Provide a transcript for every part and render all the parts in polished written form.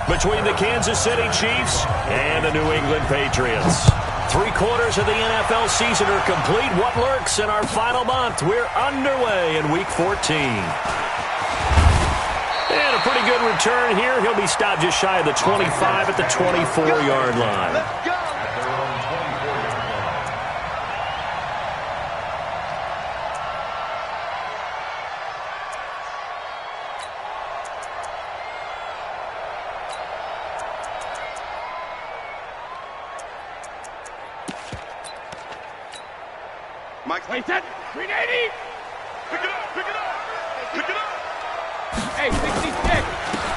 between the Kansas City Chiefs and the New England Patriots. 3/4 of the NFL season are complete. What lurks in our final month? We're underway in Week 14. And a pretty good return here. He'll be stopped just shy of the 25 at the 24-yard line. Let's go. Mike, wait, that 380. Pick it up, pick it up, pick it up. Hey, 66.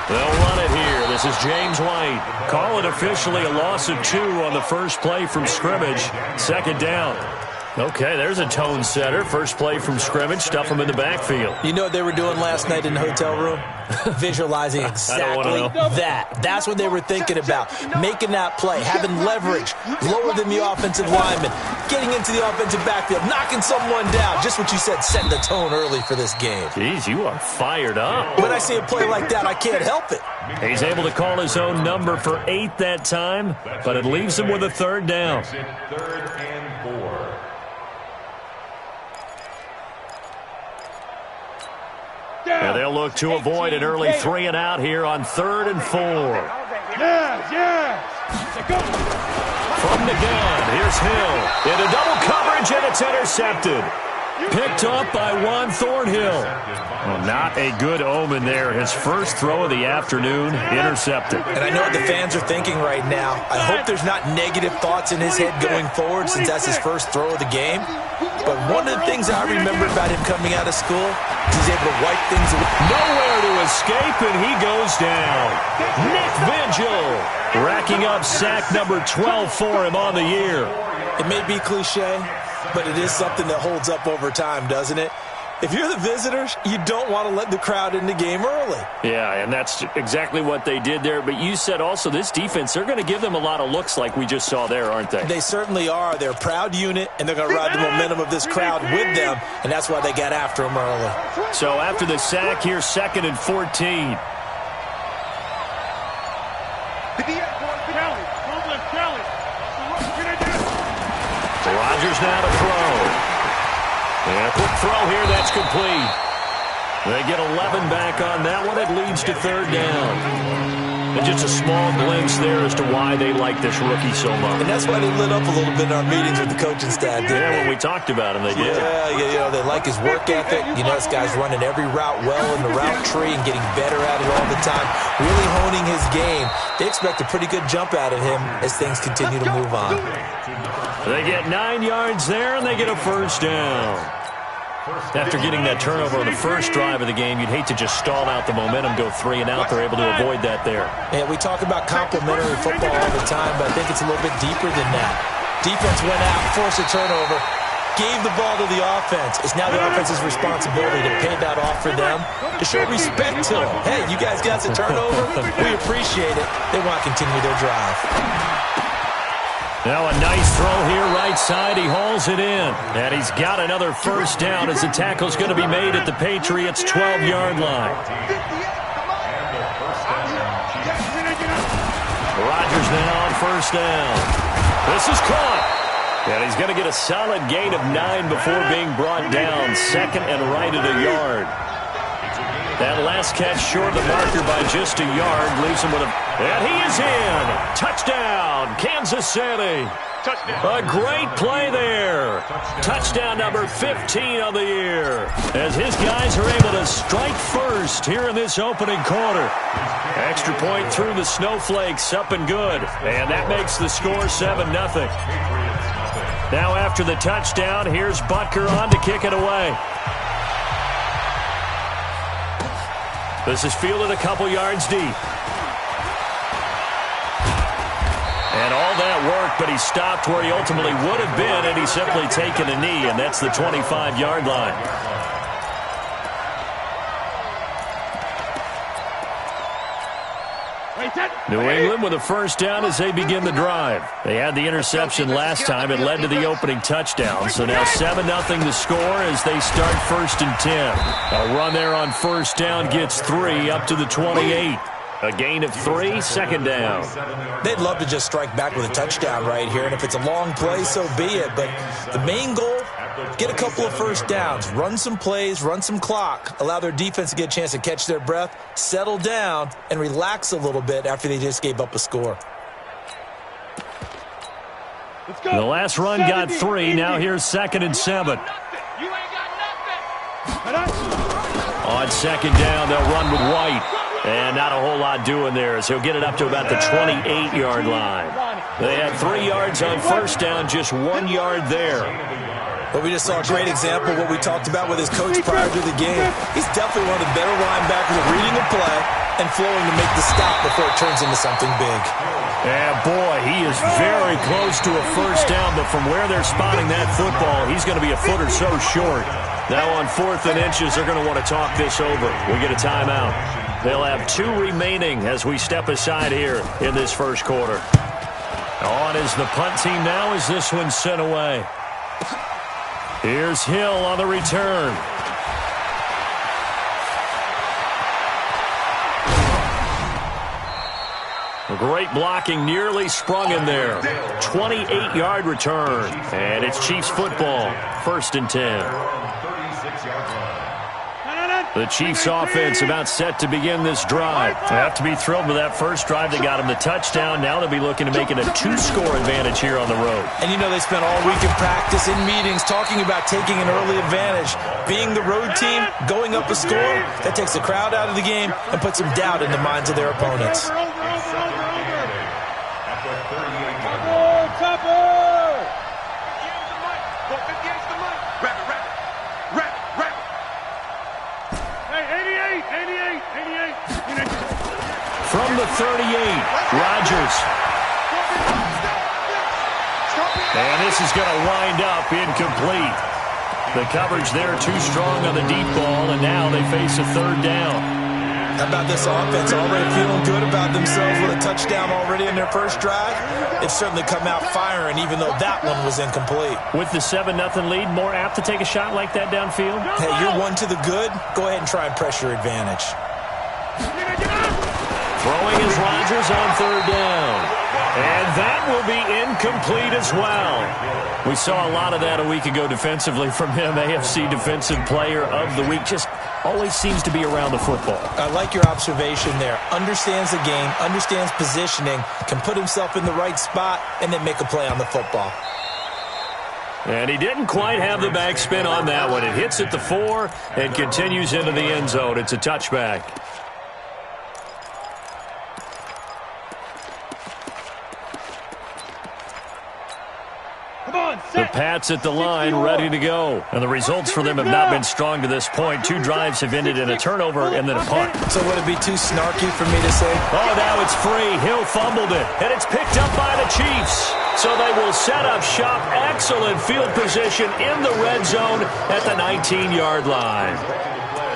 They'll run it here. This is James White. Call it officially a loss of 2 on the first play from scrimmage. Second down. Okay, there's a tone setter. First play from scrimmage. Stuff them in the backfield. You know what they were doing last night in the hotel room? Visualizing exactly that. That's what they were thinking about. Making that play, having leverage, lower than the offensive lineman, getting into the offensive backfield, knocking someone down. Just what you said, setting the tone early for this game. Jeez, you are fired up. When I see a play like that, I can't help it. He's able to call his own number for 8 that time, but it leaves him with a third down. Third and 4. And they'll look to avoid an early 3 and out here on 3rd and 4. Yes. From the gun, here's Hill. Into double coverage, and it's intercepted. Picked up by Juan Thornhill. Well, not a good omen there. His first throw of the afternoon, intercepted. And I know what the fans are thinking right now. I hope there's not negative thoughts in his head going forward since that's his first throw of the game. But one of the things I remember about him coming out of school is he's able to wipe things away. Nowhere to escape, and he goes down. Nick Vigil racking up sack number 12 for him on the year. It may be cliche, but it is something that holds up over time, doesn't it? If you're the visitors, you don't want to let the crowd in the game early. Yeah, and that's exactly what they did there. But you said also this defense, they're going to give them a lot of looks like we just saw there, aren't they? They certainly are. They're a proud unit, and they're going to ride the momentum of this crowd with them, and that's why they got after them early. So after the sack, here's 2nd and 14. Rodgers now to throw. And a quick throw here, that's complete. They get 11 back on that one. It leads to 3rd down. And just a small glimpse there as to why they like this rookie so much. And that's why they lit up a little bit in our meetings with the coaching staff, didn't they? When we talked about him, they did. Yeah, you know, they like his work ethic. You know, this guy's running every route well in the route tree and getting better at it all the time, really honing his game. They expect a pretty good jump out of him as things continue to move on. They get 9 yards there, and they get a first down. After getting that turnover on the first drive of the game, you'd hate to just stall out the momentum, go 3 and out. They're able to avoid that there. Yeah, we talk about complementary football all the time, but I think it's a little bit deeper than that. Defense went out, forced a turnover, gave the ball to the offense. It's now the offense's responsibility to pay that off for them, to show respect to them. Hey, you guys got the turnover. We appreciate it. They want to continue their drive. Now a nice throw here, right side. He hauls it in. And he's got another first down as the tackle's going to be made at the Patriots' 12-yard line. Rodgers now on first down. This is caught. And he's going to get a solid gain of 9 before being brought down. 2nd and right at a yard. That last catch short of the marker by just a yard leaves him with a... And he is in! Touchdown, Kansas City! A great play there. Touchdown number 15 of the year. As his guys are able to strike first here in this opening quarter. Extra point through the snowflakes, up and good. And that makes the score 7-0. Now after the touchdown, here's Butker on to kick it away. This is fielded a couple yards deep. And all that work, but he stopped where he ultimately would have been, and he's simply taken a knee, and that's the 25-yard line. New England with a first down as they begin the drive. They had the interception last time. It led to the opening touchdown. So now 7-0 the score as they start 1st and 10. A run there on first down gets 3 up to the 28. A gain of 3, second down. They'd love to just strike back with a touchdown right here, and if it's a long play, so be it. But the main goal, get a couple of first downs, run some plays, run some clock, allow their defense to get a chance to catch their breath, settle down, and relax a little bit after they just gave up a score. Let's go. The last run got 3. Now here's 2nd and 7. You ain't got nothing. On second down, they'll run with White. And not a whole lot doing there, so he'll get it up to about the 28-yard line. They had 3 yards on first down, just 1 yard there. But we just saw a great example of what we talked about with his coach prior to the game. He's definitely one of the better linebackers at reading a play and flowing to make the stop before it turns into something big. And boy, he is very close to a first down, but from where they're spotting that football, he's going to be a foot or so short. Now on 4th and inches, they're going to want to talk this over. We get a timeout. They'll have 2 remaining as we step aside here in this first quarter. On is the punt team now as this one's sent away. Here's Hill on the return. Great blocking, nearly sprung in there. 28-yard return. And it's Chiefs football, 1st and 10. The Chiefs offense about set to begin this drive. They have to be thrilled with that first drive. They got them the touchdown. Now they'll be looking to make it a 2-score advantage here on the road. And you know they spent all week in practice, in meetings, talking about taking an early advantage. Being the road team, going up a score, that takes the crowd out of the game and puts some doubt in the minds of their opponents. From the 38, Rodgers. And this is going to wind up incomplete. The coverage there too strong on the deep ball, and now they face a 3rd down. How about this offense already feeling good about themselves with a touchdown already in their first drive? They've certainly come out firing, even though that one was incomplete. With the 7-0 lead, more apt to take a shot like that downfield? Hey, you're one to the good. Go ahead and try and press your advantage. Throwing is Rodgers on 3rd down. And that will be incomplete as well. We saw a lot of that a week ago defensively from him. AFC Defensive Player of the Week. Just always seems to be around the football. I like your observation there. Understands the game, understands positioning, can put himself in the right spot, and then make a play on the football. And he didn't quite have the backspin on that one. It hits at the 4 and continues into the end zone. It's a touchback. The Pats at the line, ready to go. And the results for them have not been strong to this point. 2 drives have ended in a turnover and then a punt. So would it be too snarky for me to say? Oh, now it's free. Hill fumbled it, and it's picked up by the Chiefs. So they will set up shop. Excellent field position in the red zone at the 19-yard line.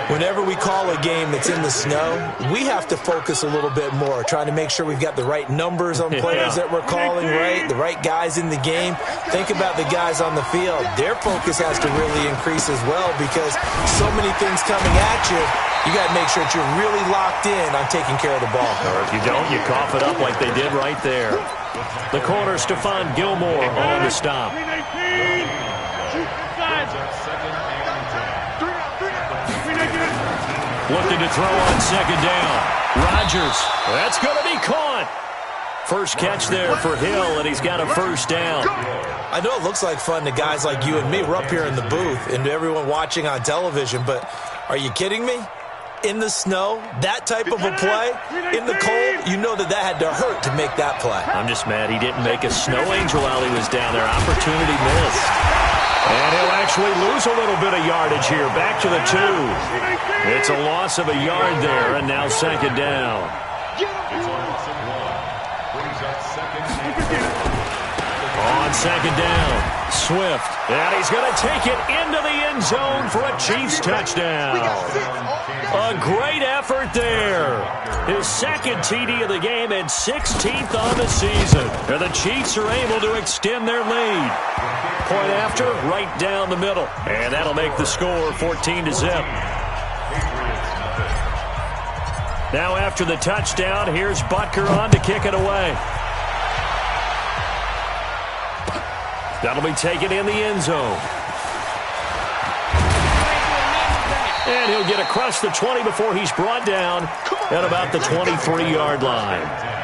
Whenever we call a game that's in the snow, we have to focus a little bit more, trying to make sure we've got the right numbers on players that we're calling, right? The right guys in the game. Think about the guys on the field. Their focus has to really increase as well because so many things coming at you. You got to make sure that you're really locked in on taking care of the ball. Or if you don't, you cough it up like they did right there. The corner, Stephon Gilmore on the stop. Looking to throw on second down. Rodgers, that's going to be caught. First catch there for Hill, and he's got a first down. I know it looks like fun to guys like you and me. We're up here in the booth and to everyone watching on television, but are you kidding me? In the snow, that type of a play, in the cold, you know that had to hurt to make that play. I'm just mad he didn't make a snow angel while he was down there. Opportunity missed. And he'll actually lose a little bit of yardage here. Back to the 2. It's a loss of a yard there, and now second down. On second down, Swift. And he's going to take it into the end zone for a Chiefs touchdown. A great effort there. His second TD of the game and 16th on the season. And the Chiefs are able to extend their lead. Point after, right down the middle. And that'll make the score 14-0. Now after the touchdown, here's Butker on to kick it away. That'll be taken in the end zone. And he'll get across the 20 before he's brought down at about the 23-yard line.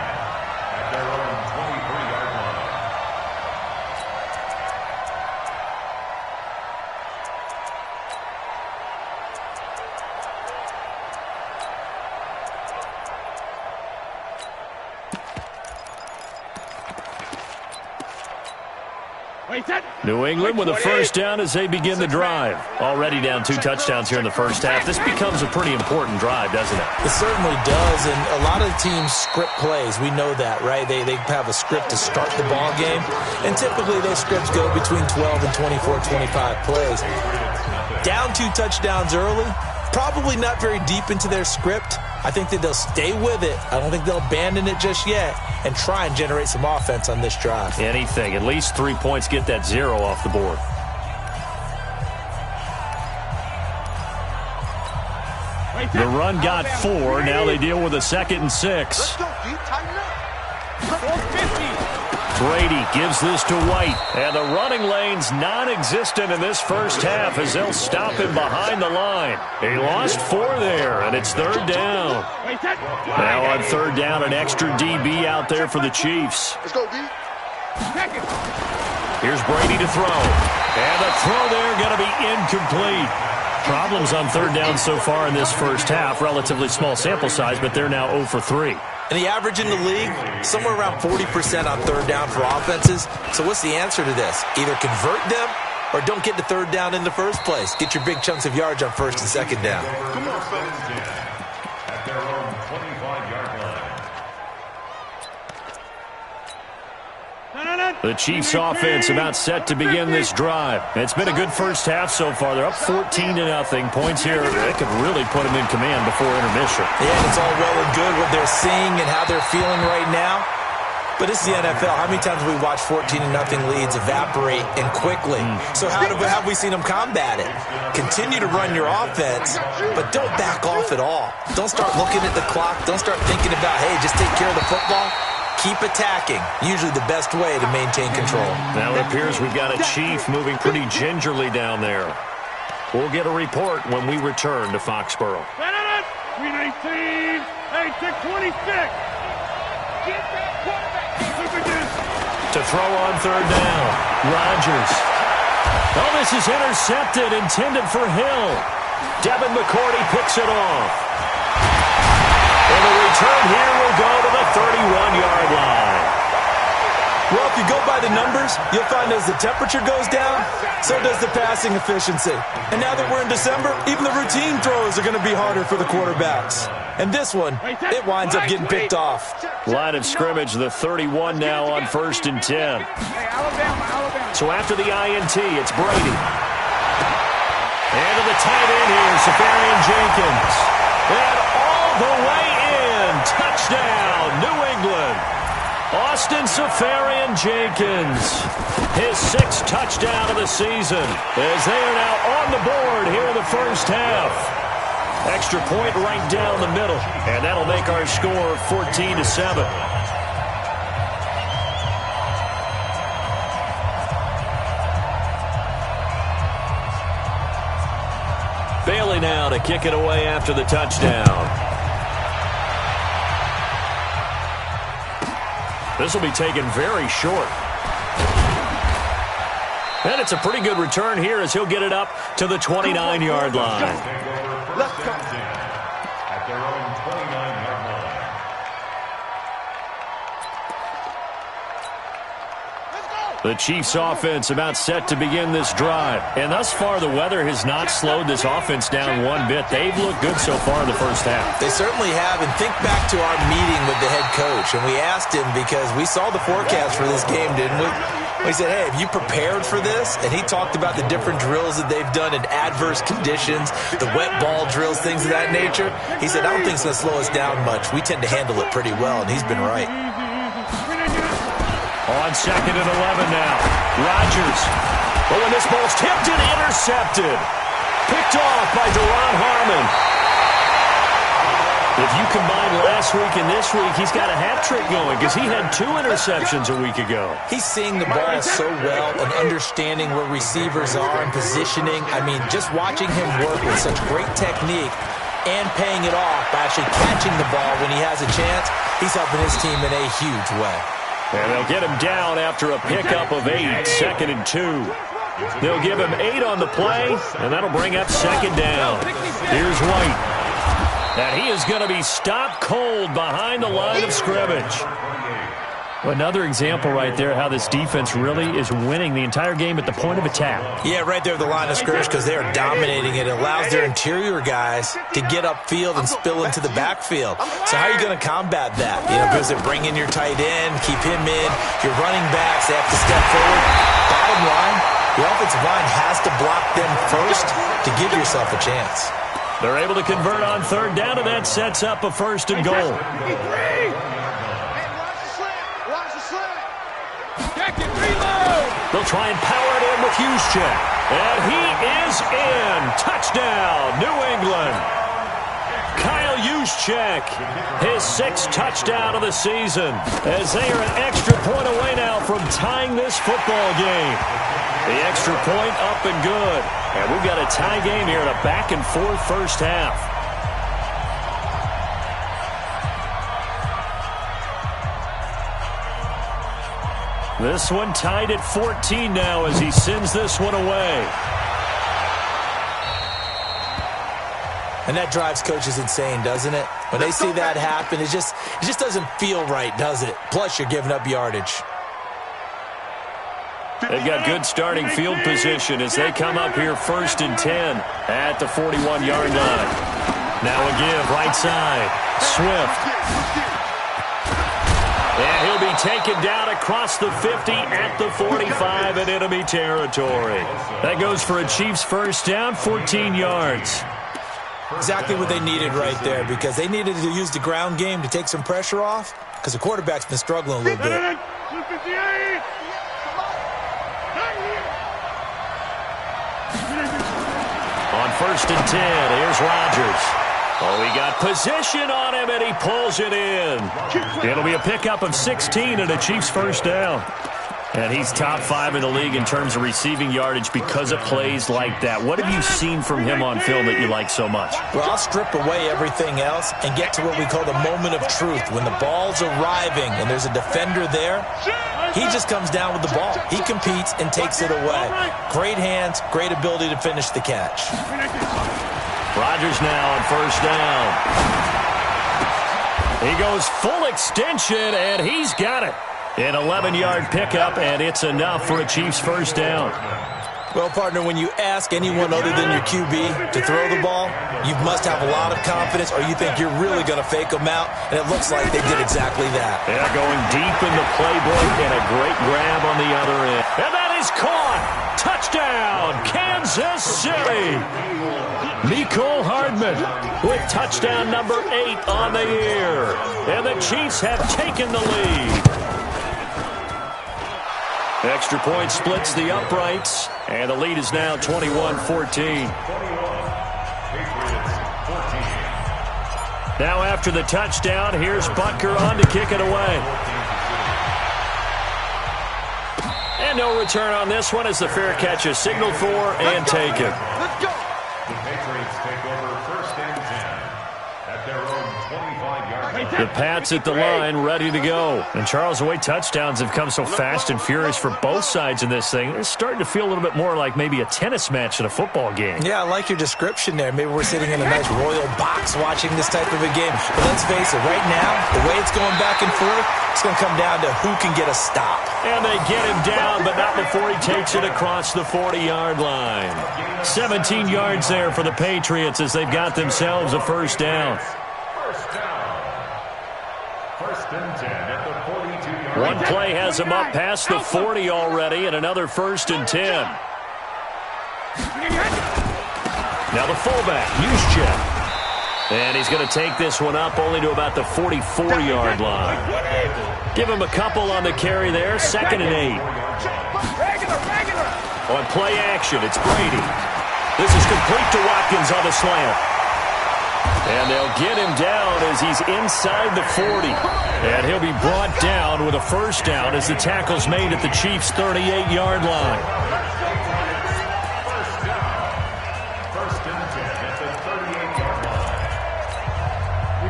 New England with a first down as they begin the drive. Already down 2 touchdowns here in the first half. This becomes a pretty important drive, doesn't it? It certainly does, and a lot of teams script plays. We know that, right? They have a script to start the ball game, and typically those scripts go between 12 and 24, 25 plays. Down 2 touchdowns early, probably not very deep into their script. I think that they'll stay with it. I don't think they'll abandon it just yet and try and generate some offense on this drive. Anything. At least 3 points, get that 0 off the board. The run got 4. Now they deal with a 2nd and 6. Brady gives this to White. And the running lane's non-existent in this first half as they'll stop him behind the line. He lost 4 there, and it's 3rd down. Now on 3rd down, an extra DB out there for the Chiefs. Let's go, D. Here's Brady to throw. And the throw there going to be incomplete. Problems on 3rd down so far in this first half. Relatively small sample size, but they're now 0 for 3. And the average in the league, somewhere around 40% on 3rd down for offenses. So what's the answer to this? Either convert them or don't get to 3rd down in the first place. Get your big chunks of yards on 1st and 2nd down. Come on, fellas. At their own 25-yard line. The Chiefs offense about set to begin this drive. It's been a good first half so far. They're up 14-0. Points here, that could really put them in command before intermission. Yeah, it's all well and good what they're seeing and how they're feeling right now. But this is the NFL. How many times have we watched 14-0 leads evaporate and quickly? So how have we seen them combat it? Continue to run your offense, but don't back off at all. Don't start looking at the clock. Don't start thinking about, hey, just take care of the football. Keep attacking. Usually the best way to maintain control. Now it appears we've got a Chief moving pretty gingerly down there. We'll get a report when we return to Foxborough. 319, 8626. Get that quarterback. To throw on 3rd down, Rodgers. Oh, this is intercepted, intended for Hill. Devin McCourty picks it off. And the return here will go to the 31-yard line. Well, if you go by the numbers, you'll find as the temperature goes down, so does the passing efficiency. And now that we're in December, even the routine throws are going to be harder for the quarterbacks. And this one, it winds up getting picked off. Line of scrimmage, the 31 now on 1st and 10. So after the INT, it's Brady. And to the tight end here, Safarian Jenkins. And all the way in, touchdown, New England. Austin Safarian Jenkins, his 6th touchdown of the season, as they are now on the board here in the first half. Extra point right down the middle, and that'll make our score 14-7. Bailey now to kick it away after the touchdown. This will be taken very short. And it's a pretty good return here as he'll get it up to the 29-yard line. Let's go. At their own 29-yard line. The Chiefs offense about set to begin this drive. And thus far, the weather has not slowed this offense down one bit. They've looked good so far in the first half. They certainly have. And think back to our meeting with the head coach. And we asked him because we saw the forecast for this game, didn't we? We said, hey, have you prepared for this? And he talked about the different drills that they've done in adverse conditions, the wet ball drills, things of that nature. He said, I don't think it's going to slow us down much. We tend to handle it pretty well, and he's been right. On 2nd and 11 now. Rodgers. But when this ball's tipped and intercepted. Picked off by Deron Harmon. If you combine last week and this week, he's got a hat trick going because he had 2 interceptions a week ago. He's seeing the ball so well and understanding where receivers are and positioning. I mean, just watching him work with such great technique and paying it off by actually catching the ball when he has a chance, he's helping his team in a huge way. And they'll get him down after a pickup of 8, 2nd and 2. They'll give him 8 on the play, and that'll bring up 2nd down. Here's White. And he is going to be stopped cold behind the line of scrimmage. Another example right there how this defense really is winning the entire game at the point of attack. Yeah, right there at the line of scrimmage because they are dominating it. It allows their interior guys to get upfield and spill into the backfield. So how are you going to combat that? You know, because they bring in your tight end, keep him in. Your running backs, they have to step forward. Bottom line, the offensive line has to block them first to give yourself a chance. They're able to convert on 3rd down, and that sets up a 1st and goal. They'll try and power it in with Juszczyk. And he is in. Touchdown, New England. Kyle Juszczyk, his 6th touchdown of the season, as they are an extra point away now from tying this football game. The extra point up and good. And we've got a tie game here in a back-and-forth first half. This one tied at 14 now as he sends this one away. And that drives coaches insane, doesn't it? When they see that happen, it just doesn't feel right, does it? Plus, you're giving up yardage. They've got good starting field position as they come up here 1st and 10 at the 41-yard line. Now a give, right side. Swift. And he'll be taken down across the 50 at the 45 in enemy territory. That goes for a Chiefs 1st down, 14 yards. Exactly what they needed right there because they needed to use the ground game to take some pressure off because the quarterback's been struggling a little bit. On 1st and 10, here's Rodgers. Oh, he got position on him, and he pulls it in. It'll be a pickup of 16 and a Chiefs 1st down. And he's top 5 in the league in terms of receiving yardage because of plays like that. What have you seen from him on film that you like so much? Well, I'll strip away everything else and get to what we call the moment of truth. When the ball's arriving and there's a defender there, he just comes down with the ball. He competes and takes it away. Great hands, great ability to finish the catch. Rodgers now on 1st down. He goes full extension, and he's got it. An 11-yard pickup, and it's enough for a Chiefs 1st down. Well, partner, when you ask anyone other than your QB to throw the ball, you must have a lot of confidence or you think you're really going to fake them out, and it looks like they did exactly that. Yeah, going deep in the playbook and a great grab on the other end. And that is caught. Touchdown, Kansas City. Mecole Hardman with touchdown number 8 on the year. And the Chiefs have taken the lead. Extra point splits the uprights, and the lead is now 21-14. Now after the touchdown, here's Butker on to kick it away. And no return on this one as the fair catch is signaled for and taken. Let's go. The Patriots take over 1st and 10 at their own 25-yard line. The Pats at the line, ready to go. And Charles, the way touchdowns have come so fast and furious for both sides in this thing, it's starting to feel a little bit more like maybe a tennis match in a football game. Yeah, I like your description there. Maybe we're sitting in a nice royal box watching this type of a game. But let's face it, right now, the way it's going back and forth, it's going to come down to who can get a stop. And they get him down, but not before he takes it across the 40-yard line. 17 yards there for the Patriots as they've got themselves a 1st down. 1st and 10 at the 42-yard line. One play has him up past the 40 already, and another 1st and 10. Now the fullback, Juszczyk. And he's going to take this one up only to about the 44-yard line. Give him a couple on the carry there, 2nd and 8. On play action, it's Brady. This is complete to Watkins on the slant. And they'll get him down as he's inside the 40. And he'll be brought down with a first down as the tackle's made at the Chiefs' 38-yard line.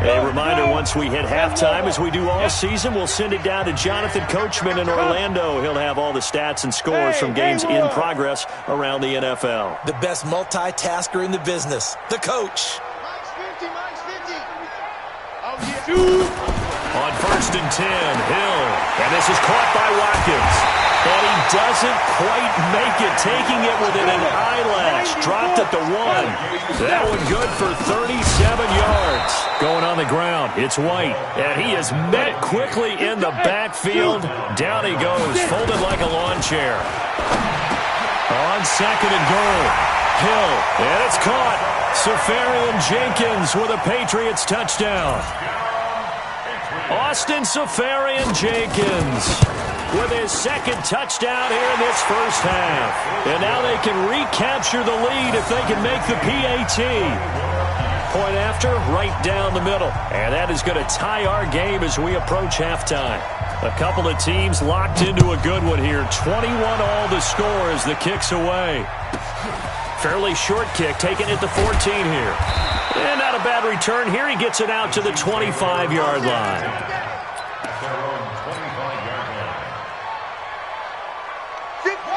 A reminder, once we hit halftime, as we do all season, we'll send it down to Jonathan Coachman in Orlando. He'll have all the stats and scores from games in progress around the NFL. The best multitasker in the business, the coach. On 1st and 10, Hill. And this is caught by Watkins. And he doesn't quite make it, taking it within an eyelash. Dropped at the 1. That one good for 37 yards. Going on the ground, it's White. And he is met quickly in the backfield. Down he goes, folded like a lawn chair. On 2nd and goal, Hill. And it's caught. Safarian Jenkins with a Patriots touchdown. Austin Safarian Jenkins with his second touchdown here in this first half. And now they can recapture the lead if they can make the PAT. Point after, right down the middle. And that is going to tie our game as we approach halftime. A couple of teams locked into a good one here. 21 all the score as the kick's away. Fairly short kick, taken at the 14 here. And not a bad return here. He gets it out to the 25-yard line.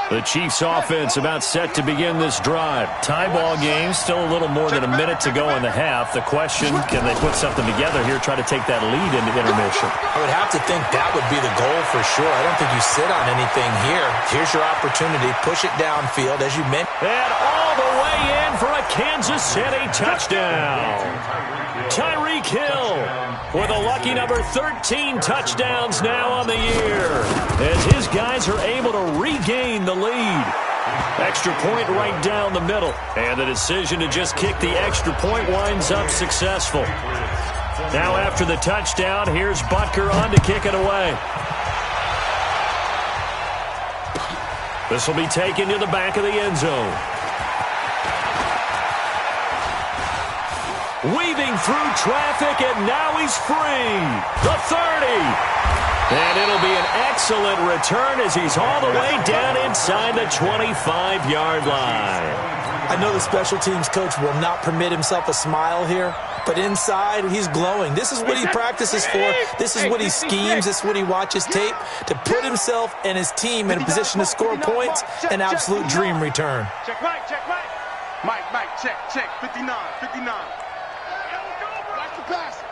The Chiefs offense about set to begin this drive. Tie ball game, still a little more than a minute to go in the half. The question, can they put something together here, try to take that lead into intermission? I would have to think that would be the goal for sure. I don't think you sit on anything here. Here's your opportunity. Push it downfield, as you mentioned. And all the way in for a Kansas City touchdown. Tyreek Hill with a lucky number 13 touchdowns now on the year, as his guys are able to regain the lead. Extra point right down the middle, and the decision to just kick the extra point winds up successful. Now after the touchdown, here's Butker on to kick it away. This will be taken to the back of the end zone. Weaving through traffic, and now he's free. The 30. And it'll be an excellent return as he's all the way down inside the 25-yard line. I know the special teams coach will not permit himself a smile here, but inside, he's glowing. This is what he practices for. This is what he schemes. This is what he watches tape to put himself and his team in a position to score points. An absolute dream return. Check right, check right. Mike, check. 59. Watch the pass.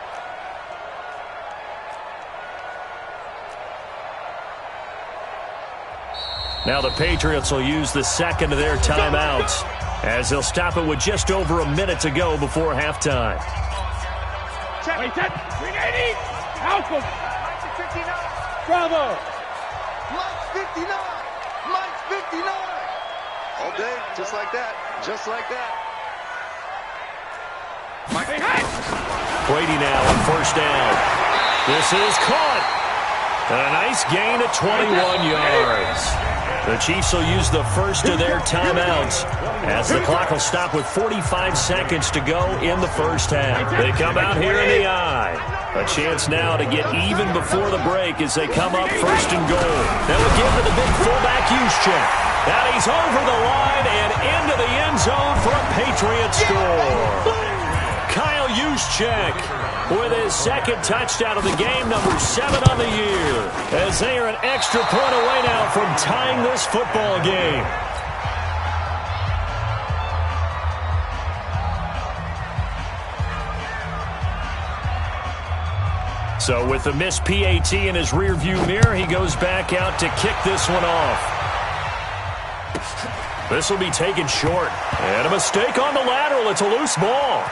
Now the Patriots will use the second of their timeouts, as they'll stop it with just over a minute to go before halftime. Check. 380. Malcolm. Mike's 59. Bravo. Mike's 59. Mike's 59. All day, just like that. Mike. Brady now on first down. This is caught. And a nice gain of 21 yards. The Chiefs will use the first of their timeouts, as the clock will stop with 45 seconds to go in the first half. They come out here in the eye. A chance now to get even before the break as they come up first and goal. That will give to the big fullback Juszczyk. Now he's over the line and into the end zone for a Patriots score. Kyle Juszczyk with his second touchdown of the game, number 7 on the year, as they are an extra point away now from tying this football game. So with the missed PAT in his rearview mirror, he goes back out to kick this one off. This will be taken short. And a mistake on the lateral. It's a loose ball.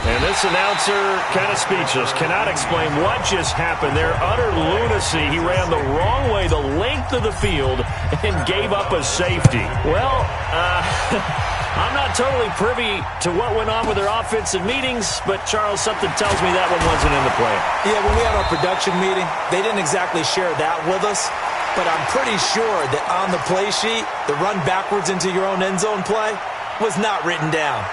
And this announcer kind of speechless, cannot explain what just happened there. Utter lunacy. He ran the wrong way the length of the field and gave up a safety. Well, I'm not totally privy to what went on with their offensive meetings, but Charles, something tells me that one wasn't in the plan. Yeah, when we had our production meeting, they didn't exactly share that with us, but I'm pretty sure that on the play sheet, the run backwards into your own end zone play, was not written down.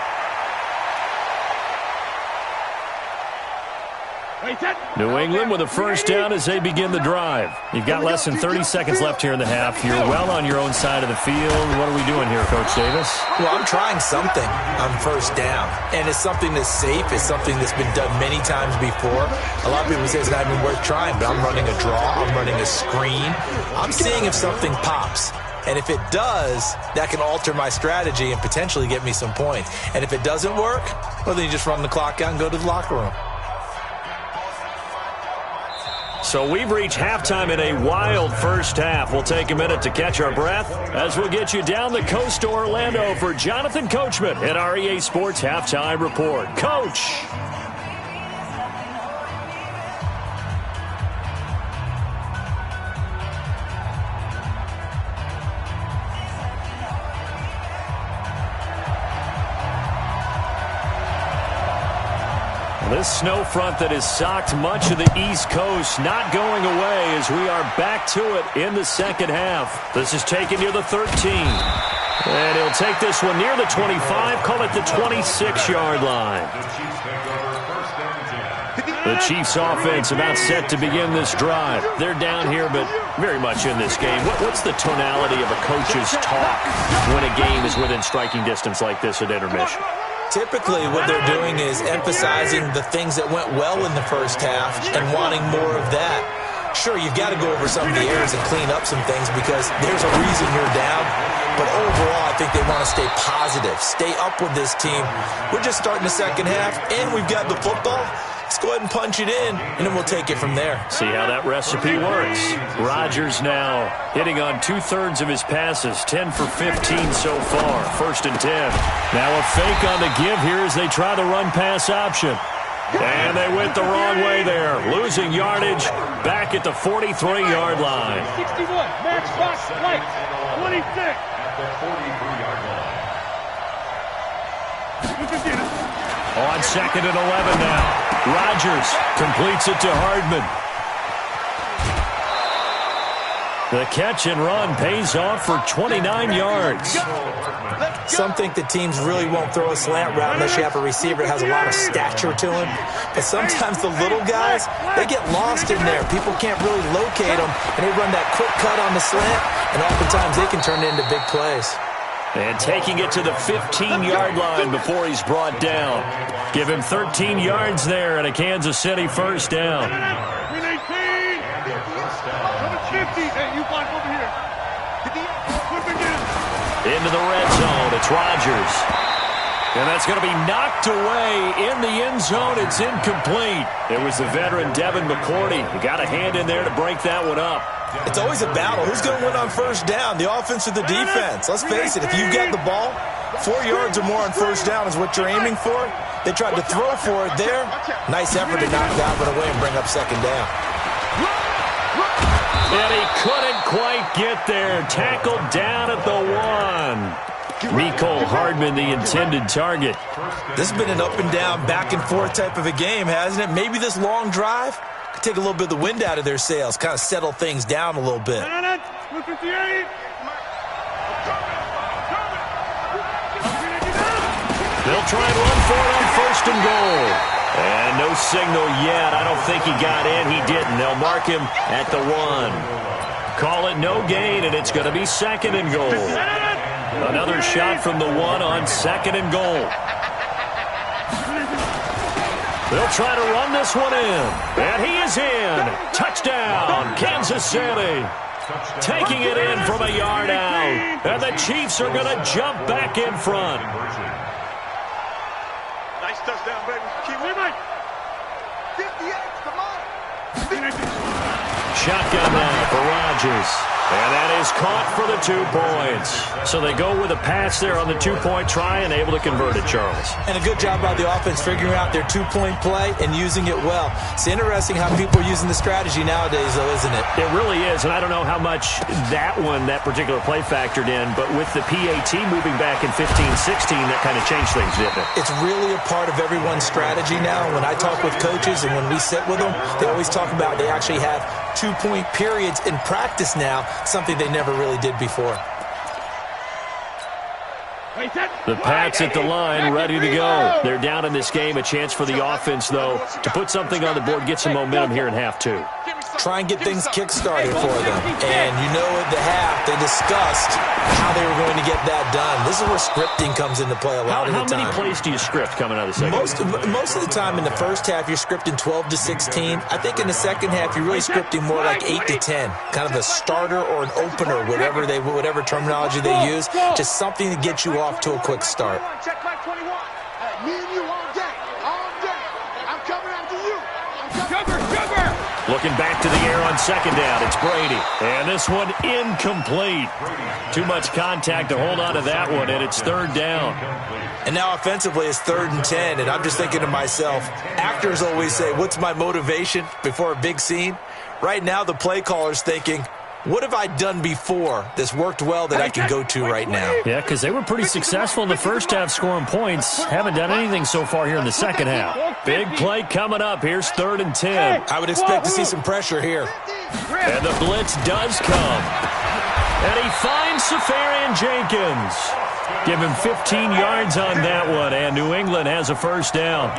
New England with a first down as they begin the drive. You've got less than 30 seconds left here in the half. You're well on your own side of the field. What are we doing here, Coach Davis? Well, I'm trying something on first down, and it's something that's safe. It's something that's been done many times before. A lot of people say it's not even worth trying, but I'm running a draw. I'm running a screen. I'm seeing if something pops. And if it does, that can alter my strategy and potentially get me some points. And if it doesn't work, well, then you just run the clock out and go to the locker room. So we've reached halftime in a wild first half. We'll take a minute to catch our breath as we'll get you down the coast to Orlando for Jonathan Coachman at our EA Sports Halftime Report. Coach! This snow front that has socked much of the East Coast not going away as we are back to it in the second half. This is taken near the 13. And he'll take this one near the 25, call it the 26-yard line. The Chiefs offense about set to begin this drive. They're down here, but very much in this game. What's the tonality of a coach's talk when a game is within striking distance like this at intermission? Typically, what they're doing is emphasizing the things that went well in the first half and wanting more of that. Sure, you've got to go over some of the errors and clean up some things because there's a reason you're down. But overall, I think they want to stay positive, stay up with this team. We're just starting the second half, and we've got the football. Let's go ahead and punch it in, and then we'll take it from there. See how that recipe works. Rodgers now hitting on 2/3 of his passes, 10 for 15 so far, 1st and 10. Now a fake on the give here as they try the run-pass option. And they went the wrong way there, losing yardage back at the 43-yard line. 61, match box, light, 26. At the 43-yard line. On 2nd and 11 now. Rodgers completes it to Hardman. The catch and run pays off for 29 yards. Some think the teams really won't throw a slant route unless you have a receiver that has a lot of stature to him. But sometimes the little guys, they get lost in there. People can't really locate them, and they run that quick cut on the slant, and oftentimes they can turn it into big plays. And taking it to the 15-yard line before he's brought down. Give him 13 yards there and a Kansas City first down. 319. 50. Hey, you block over here. Into the red zone. It's Rodgers. And that's going to be knocked away in the end zone. It's incomplete. It was the veteran Devin McCourty. He got a hand in there to break that one up. It's always a battle. Who's going to win on first down, the offense or the defense? Let's face it, if you've got the ball, 4 yards or more on first down is what you're aiming for. They tried to throw for it there. Nice effort to knock that one away and bring up second down. And he couldn't quite get there. Tackled down at the 1. Mecole Hardman, the intended target. This has been an up and down, back and forth type of a game, hasn't it? Maybe this long drive could take a little bit of the wind out of their sails, kind of settle things down a little bit. They'll try and run for it on 1st and goal. And no signal yet. I don't think he got in. He didn't. They'll mark him at the 1. Call it no gain, and it's going to be 2nd and goal. Another shot from the 1 on 2nd and goal. They'll try to run this one in. And he is in. Touchdown, Kansas City. Taking it in from a yard out. And the Chiefs are going to jump back in front. Nice touchdown, baby. Keep winning. 58, come on. Shotgun now for Rodgers. And that is caught for the 2 points. So they go with a pass there on the 2-point try and able to convert it, Charles. And a good job by the offense figuring out their 2-point play and using it well. It's interesting how people are using the strategy nowadays, though, isn't it? It really is, and I don't know how much that particular play factored in, but with the PAT moving back in 15-16, that kind of changed things, didn't it? It's really a part of everyone's strategy now. When I talk with coaches and when we sit with them, they always talk about they actually have 2-point periods in practice now, something they never really did before. The Pats at the line, ready to go. They're down in this game. A chance for the offense, though, to put something on the board, get some momentum here in half two. Try and get things kick-started for them. And you know at the half, they discussed how they were going to get that done. This is where scripting comes into play a lot of the time. How many plays do you script coming out of the second? Most of the time in the first half, you're scripting 12 to 16. I think in the second half, you're really scripting more like 8 to 10. Kind of a starter or an opener, whatever terminology they use. Just something to get you off to a quick start. Check back 21. Me and you all day. All day. I'm coming after you. Sugar. Looking back to the air on second down. It's Brady. And this one incomplete. Too much contact to hold on to that one, and it's third down. And now offensively, it's 3rd and 10, and I'm just thinking to myself, actors always say, what's my motivation before a big scene? Right now, the play caller's thinking, what have I done before that's worked well that I can go to right now? Yeah, because they were pretty successful in the first half scoring points. Haven't done anything so far here in the second half. Big play coming up. Here's 3rd and 10. I would expect to see some pressure here. And the blitz does come. And he finds Safarian Jenkins. Give him 15 yards on that one, and New England has a first down.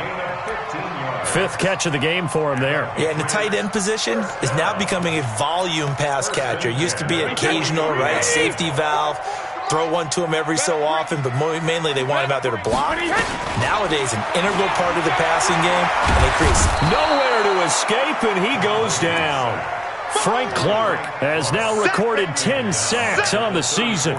5th catch of the game for him there. Yeah, and the tight end position is now becoming a volume pass catcher. Used to be occasional, right? Safety valve. Throw one to him every so often, but mainly they want him out there to block. Nowadays, an integral part of the passing game, and they create nowhere to escape, and he goes down. Frank Clark has now recorded 10 sacks on the season.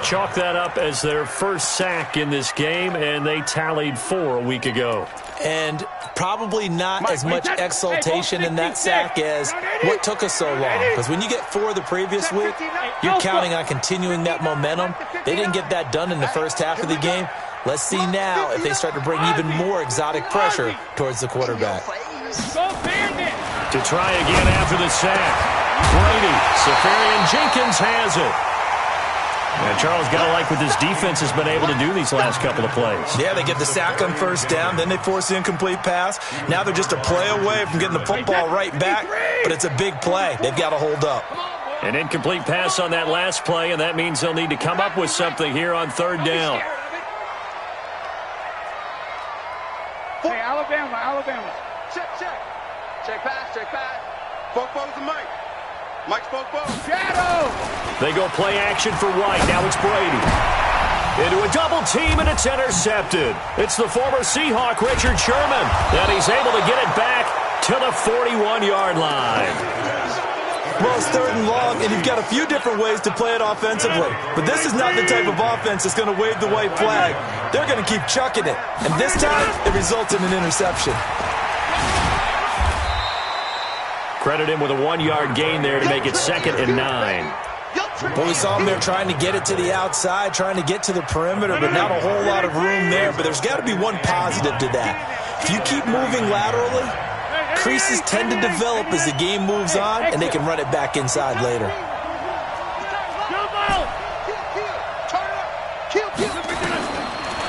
Chalk that up as their first sack in this game, and they tallied 4 a week ago. And probably not as much exultation in that sack as what took us so long. Because when you get 4 the previous week, you're counting on continuing that momentum. They didn't get that done in the first half of the game. Let's see now if they start to bring even more exotic pressure towards the quarterback. To try again after the sack. Brady, Safarian Jenkins has it. And Charles, got to like what this defense has been able to do these last couple of plays. Yeah, they get the sack on first down, then they force the incomplete pass. Now they're just a play away from getting the football right back, but it's a big play. They've got to hold up. An incomplete pass on that last play, and that means they'll need to come up with something here on 3rd down. Hey, Alabama. Check. Check pass. Football's the Mike. Mike's football. Shadow. They go play action for White. Now it's Brady. Into a double team, and it's intercepted. It's the former Seahawk, Richard Sherman, and he's able to get it back to the 41-yard line. Well, it's 3rd and long, and you've got a few different ways to play it offensively. But this is not the type of offense that's going to wave the white flag. They're going to keep chucking it. And this time, it results in an interception. Credit him with a 1-yard gain there to make it 2nd and 9. Well, we saw him there trying to get it to the outside, trying to get to the perimeter, but not a whole lot of room there. But there's got to be one positive to that. If you keep moving laterally, creases tend to develop as the game moves on, and they can run it back inside later.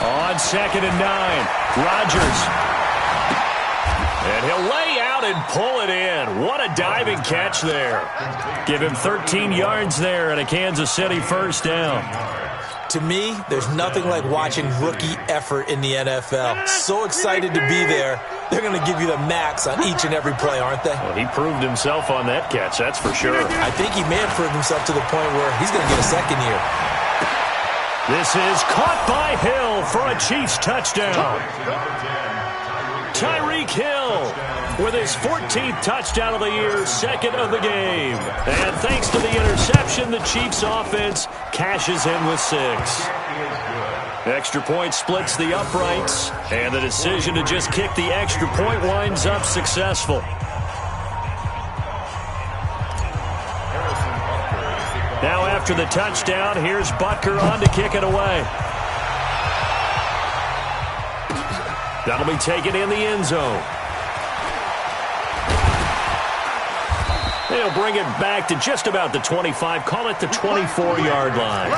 On 2nd and 9, Rodgers. And he'll lay out and pull it in. What a diving catch there. Give him 13 yards there and a Kansas City first down. To me, there's nothing like watching rookie effort in the NFL. So excited to be there. They're going to give you the max on each and every play, aren't they? Well, he proved himself on that catch, that's for sure. I think he may have proved himself to the point where he's going to get a second year. This is caught by Hill for a Chiefs touchdown. Tyreek Hill with his 14th touchdown of the year, 2nd of the game. And thanks to the interception, the Chiefs offense cashes in with 6. Extra point splits the uprights, and the decision to just kick the extra point winds up successful. Now after the touchdown, here's Butker on to kick it away. That'll be taken in the end zone. They'll bring it back to just about the 25, call it the 24-yard line.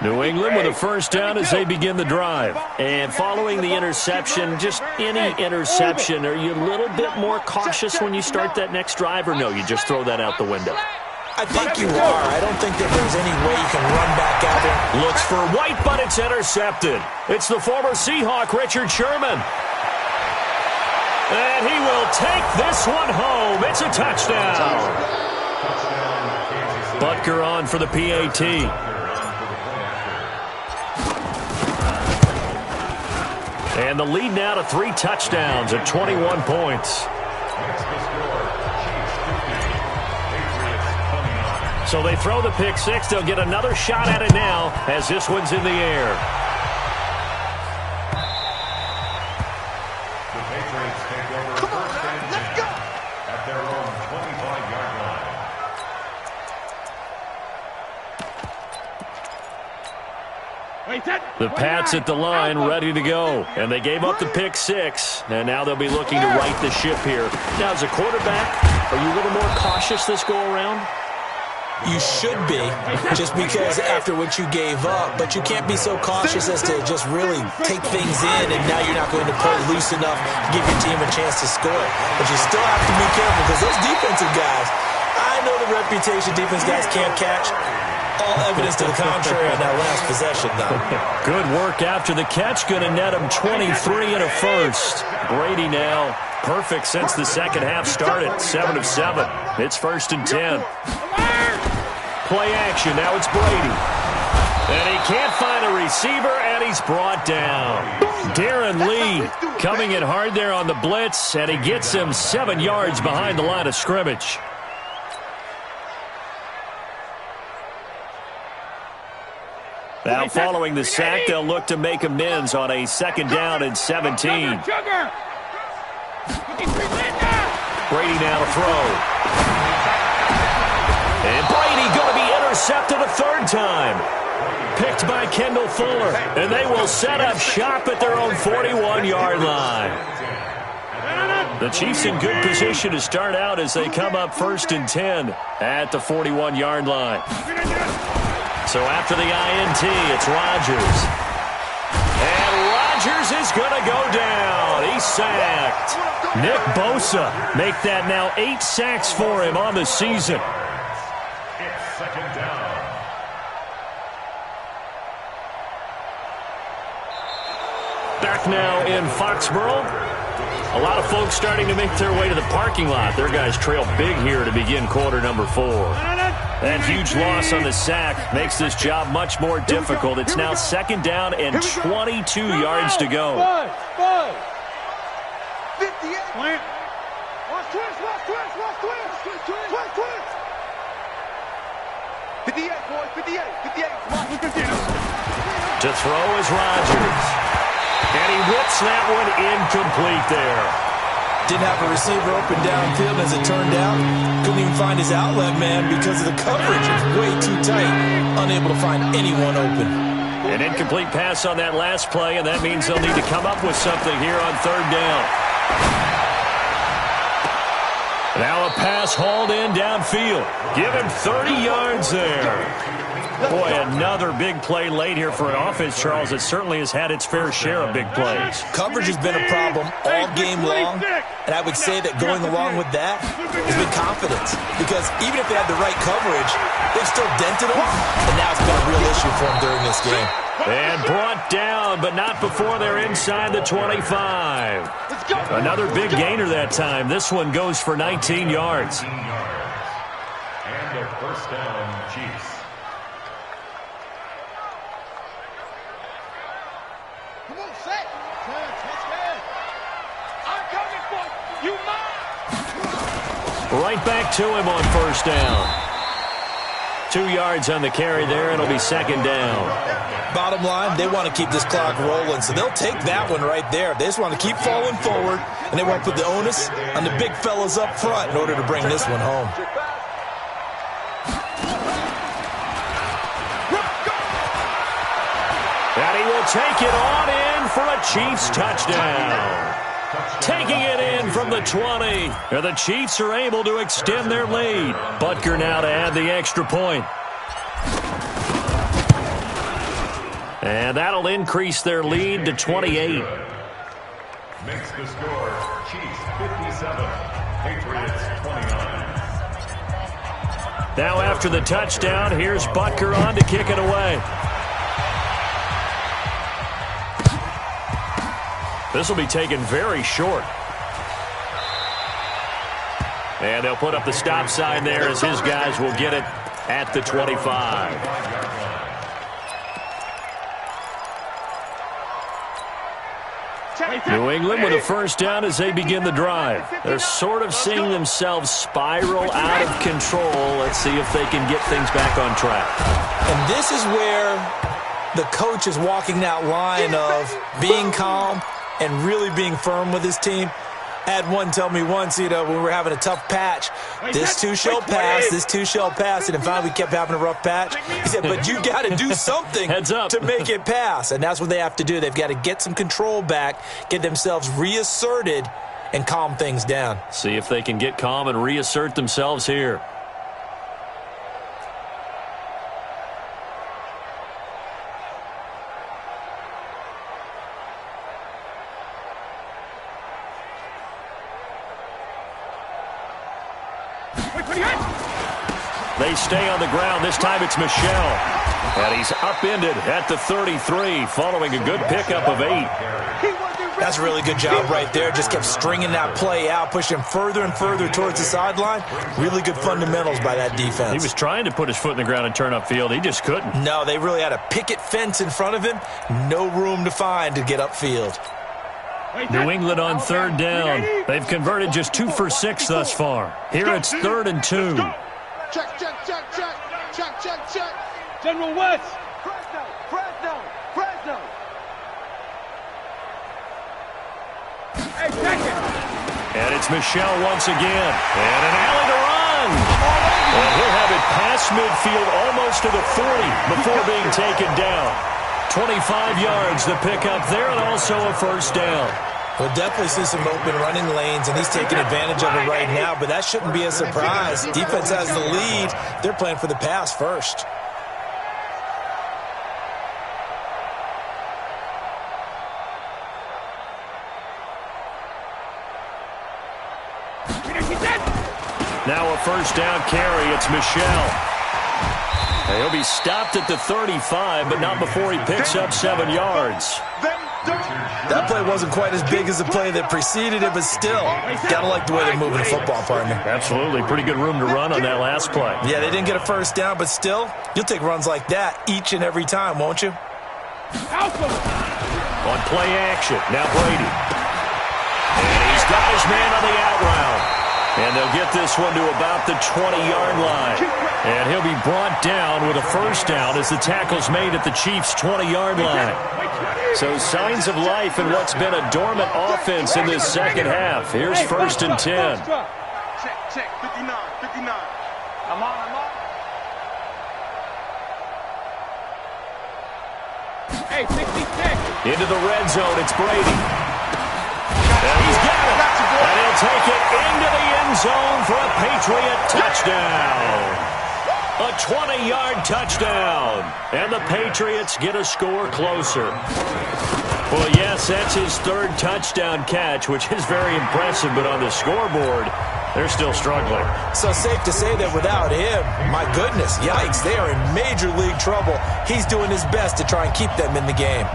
New England with a first down as they begin the drive. And following the interception, just any interception, are you a little bit more cautious when you start that next drive, or no, you just throw that out the window? I think you are. I don't think that there's any way you can run back out there. Looks for White, but it's intercepted. It's the former Seahawk, Richard Sherman. And he will take this one home. It's a touchdown. Butker on for the PAT. And the lead now to 3 touchdowns at 21 points. So they throw the pick six. They'll get another shot at it now as this one's in the air. The Patriots take over first and 10 at their own 25-yard line. The Pats at the line, ready to go. And they gave up the pick six, and now they'll be looking to right the ship here. Now, as a quarterback, are you a little more cautious this go-around? You should be, just because after what you gave up, but you can't be so cautious as to just really take things in, and now you're not going to play loose enough to give your team a chance to score. But you still have to be careful because those defensive guys, I know the reputation defense guys can't catch. All evidence to the contrary on that last possession, though. Good work after the catch. Going to net him 23 and a first. Brady now perfect since the second half started. 7 of 7. It's first and 10. Play action. Now it's Brady. And he can't find a receiver, and he's brought down. Darren Lee coming in hard there on the blitz, and he gets him 7 yards behind the line of scrimmage. Now following the sack, they'll look to make amends on a second down and 17. Brady now to throw. And Brady going to be intercepted a third time. Picked by Kendall Fuller. And they will set up shop at their own 41-yard line. The Chiefs in good position to start out as they come up first and 10 at the 41-yard line. So after the INT, it's Rodgers. And Rodgers is going to go down. He's sacked. Nick Bosa make that now 8 sacks for him on the season. It's second down. Back now in Foxborough. A lot of folks starting to make their way to the parking lot. Their guys trail big here to begin quarter number 4. That huge loss on the sack makes this job much more difficult. It's now second down and 22 yards to go. 58. Watch twist. 58, boys. 58. To throw is Rodgers. And he whips that one incomplete there. Didn't have a receiver open downfield, as it turned out. Couldn't even find his outlet man because of the coverage. It's way too tight. Unable to find anyone open. An incomplete pass on that last play, and that means they'll need to come up with something here on third down. Now a pass hauled in downfield. Give him 30 yards there. Boy, another big play late here for an offense, Charles, that certainly has had its fair share of big plays. Coverage has been a problem all game long, and I would say that going along with that has been confidence. Because even if they had the right coverage, they've still dented them, and now it's been a real issue for them during this game. And brought down, but not before they're inside the 25. Another big gainer that time. This one goes for 19 yards. And a first down, Chiefs. Right back to him on first down. 2 yards on the carry there. It'll be second down. Bottom line, they want to keep this clock rolling, so they'll take that one right there. They just want to keep falling forward, and they want to put the onus on the big fellas up front in order to bring this one home. And he will take it on in for a Chiefs touchdown. Taking it in from the 20. And the Chiefs are able to extend their lead. Butker now to add the extra point. And that'll increase their lead to 28. Makes the score Chiefs 57, Patriots 29. Now after the touchdown, here's Butker on to kick it away. This will be taken very short. And they'll put up the stop sign there as his guys will get it at the 25. New England with a first down as they begin the drive. They're sort of seeing themselves spiral out of control. Let's see if they can get things back on track. And this is where the coach is walking that line of being calm and really being firm with his team. I had one tell me once, when we were having a tough patch, this too shall pass, this too shall pass. And finally we kept having a rough patch. He said, but you got to do something to make it pass. And that's what they have to do. They've got to get some control back, get themselves reasserted, and calm things down. See if they can get calm and reassert themselves here. They stay on the ground. This time it's Michel. And he's upended at the 33 following a good pickup of 8. That's a really good job right there. Just kept stringing that play out, pushing him further and further towards the sideline. Really good fundamentals by that defense. He was trying to put his foot in the ground and turn upfield. He just couldn't. No, they really had a picket fence in front of him. No room to find to get upfield. New England on third down. They've converted just 2 for 6 thus far. Here it's 3rd and 2. Check, check, check, check, check, check, check. General West. Fresno, Fresno, Fresno. Hey, check it. And it's Michel once again. And an alley to run. And he'll have it past midfield almost to the 40 before being taken down. 25 yards the pickup there and also a first down. We'll definitely see some open running lanes, and he's taking advantage of it right now, but that shouldn't be a surprise. Defense has the lead. They're playing for the pass first. Now a first down carry. It's Michel. He'll be stopped at the 35, but not before he picks up 7 yards. That play wasn't quite as big as the play that preceded it, but still, gotta like the way they're moving the football, partner. Absolutely. Pretty good room to run on that last play. Yeah, they didn't get a first down, but still, you'll take runs like that each and every time, won't you? On play action, now Brady. And he's got his man on the out route. And they'll get this one to about the 20-yard line. And he'll be brought down with a first down as the tackle's made at the Chiefs' 20-yard line. So signs of life in what's been a dormant offense in this second half. Here's 1st and 10. Check, 59, 59. I'm on. Hey, 66. Into the red zone, it's Brady. And he's got it. And he'll take it into the end zone for a Patriot touchdown. A 20-yard touchdown. And the Patriots get a score closer. Well, yes, that's his 3rd touchdown catch, which is very impressive. But on the scoreboard, they're still struggling. So safe to say that without him, my goodness, yikes, they are in major league trouble. He's doing his best to try and keep them in the game.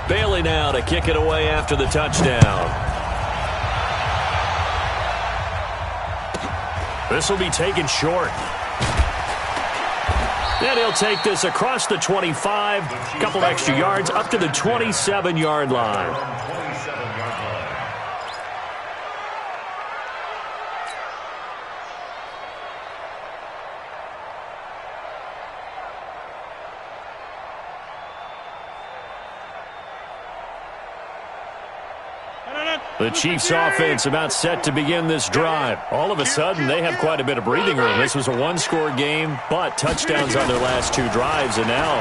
Bailey now to kick it away after the touchdown. This will be taken short. And he'll take this across the 25, a couple extra yards, up to the 27-yard line. The Chiefs offense about set to begin this drive. All of a sudden, they have quite a bit of breathing room. This was a one-score game, but touchdowns on their last two drives, and now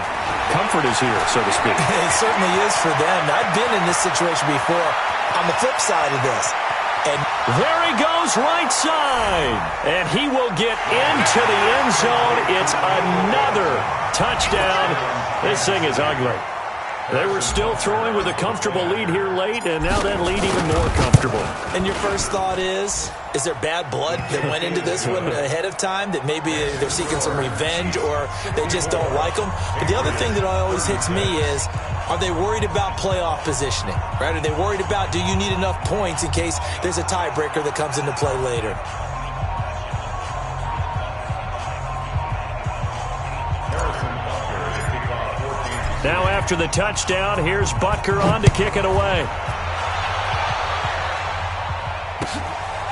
comfort is here, so to speak. It certainly is for them. I've been in this situation before on the flip side of this. And there he goes, right side. And he will get into the end zone. It's another touchdown. This thing is ugly. They were still throwing with a comfortable lead here late, and now that lead even more comfortable. And your first thought is there bad blood that went into this one ahead of time, that maybe they're seeking some revenge or they just don't like them? But the other thing that always hits me is, are they worried about playoff positioning? Right? Are they worried about, do you need enough points in case there's a tiebreaker that comes into play later? Now after the touchdown, here's Butker on to kick it away.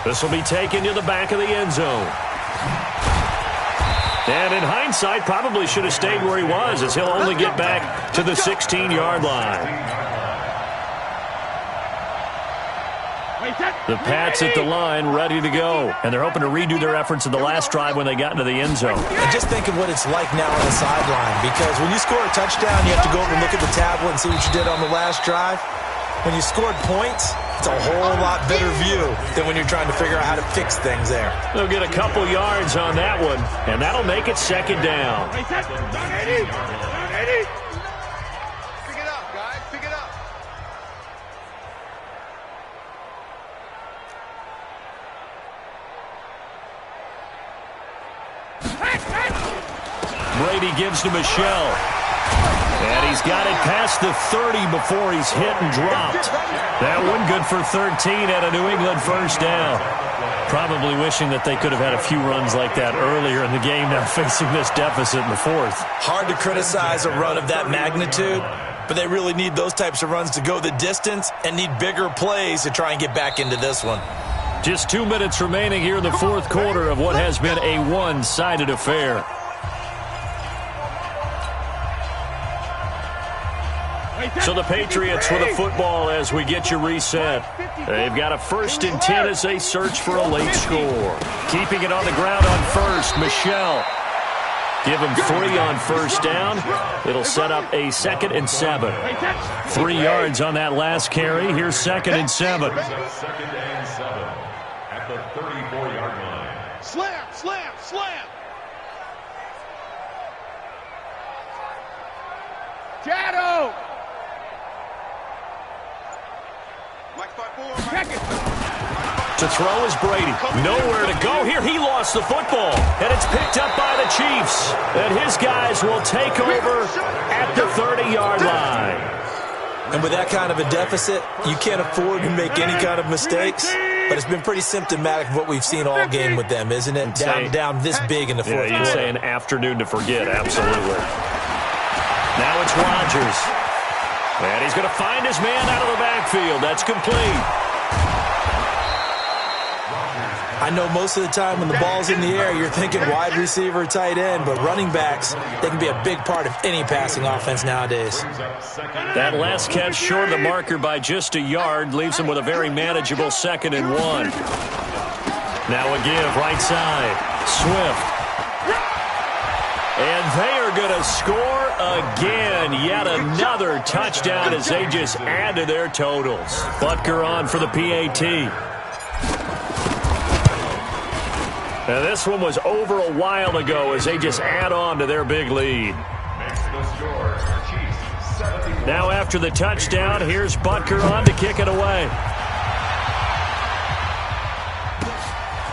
This will be taken to the back of the end zone. And in hindsight, probably should have stayed where he was, as he'll only get back to the 16-yard line. The Pats at the line, ready to go. And they're hoping to redo their efforts in the last drive when they got into the end zone. And just think of what it's like now on the sideline, because when you score a touchdown, you have to go over and look at the tablet and see what you did on the last drive. When you scored points, it's a whole lot better view than when you're trying to figure out how to fix things there. They'll get a couple yards on that one, and that'll make it second down. Pick it up, guys. Pick it up. Brady gives to Michelle. And he's got it past the 30 before he's hit and dropped. That one good for 13 at a New England first down. Probably wishing that they could have had a few runs like that earlier in the game, now facing this deficit in the fourth. Hard to criticize a run of that magnitude, but they really need those types of runs to go the distance and need bigger plays to try and get back into this one. Just 2 minutes remaining here in the fourth quarter of what has been a one-sided affair. So the Patriots with a football as we get you reset. They've got a 1st and 10 as they search for a late score. Keeping it on the ground on first, Michelle. Give him 3 on first down. It'll set up a 2nd and 7. 3 yards on that last carry. Here's 2nd and 7. 2nd and 7 at the 34-yard line. Slam, slam, slam. Shadow. To throw is Brady. Nowhere to go here. He lost the football. And it's picked up by the Chiefs. And his guys will take over at the 30-yard line. And with that kind of a deficit, you can't afford to make any kind of mistakes. But it's been pretty symptomatic of what we've seen all game with them, isn't it? Down this big in the fourth quarter. You'd say an afternoon to forget, absolutely. Now it's Rodgers. And he's going to find his man out of the backfield. That's complete. I know most of the time when the ball's in the air, you're thinking wide receiver, tight end, but running backs, they can be a big part of any passing offense nowadays. That last catch short of the marker by just a yard leaves him with a very manageable 2nd and 1. Now a give, right side. Swift. And they are going to score again. Yet another touchdown as they just add to their totals. Butker on for the PAT. Now this one was over a while ago as they just add on to their big lead. Now after the touchdown, here's Butker on to kick it away.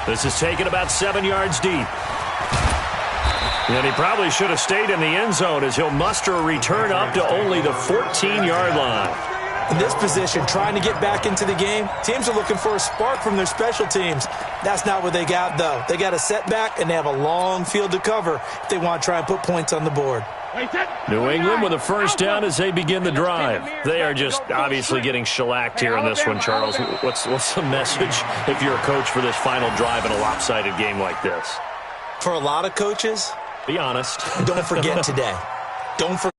This is taken about 7 yards deep. And he probably should have stayed in the end zone as he'll muster a return up to only the 14-yard line. In this position, trying to get back into the game, teams are looking for a spark from their special teams. That's not what they got, though. They got a setback, and they have a long field to cover if they want to try and put points on the board. New England with a first down as they begin the drive. They are just obviously getting shellacked here in this one, Charles. What's the message if you're a coach for this final drive in a lopsided game like this? For a lot of coaches, be honest. Don't forget today. Don't forget.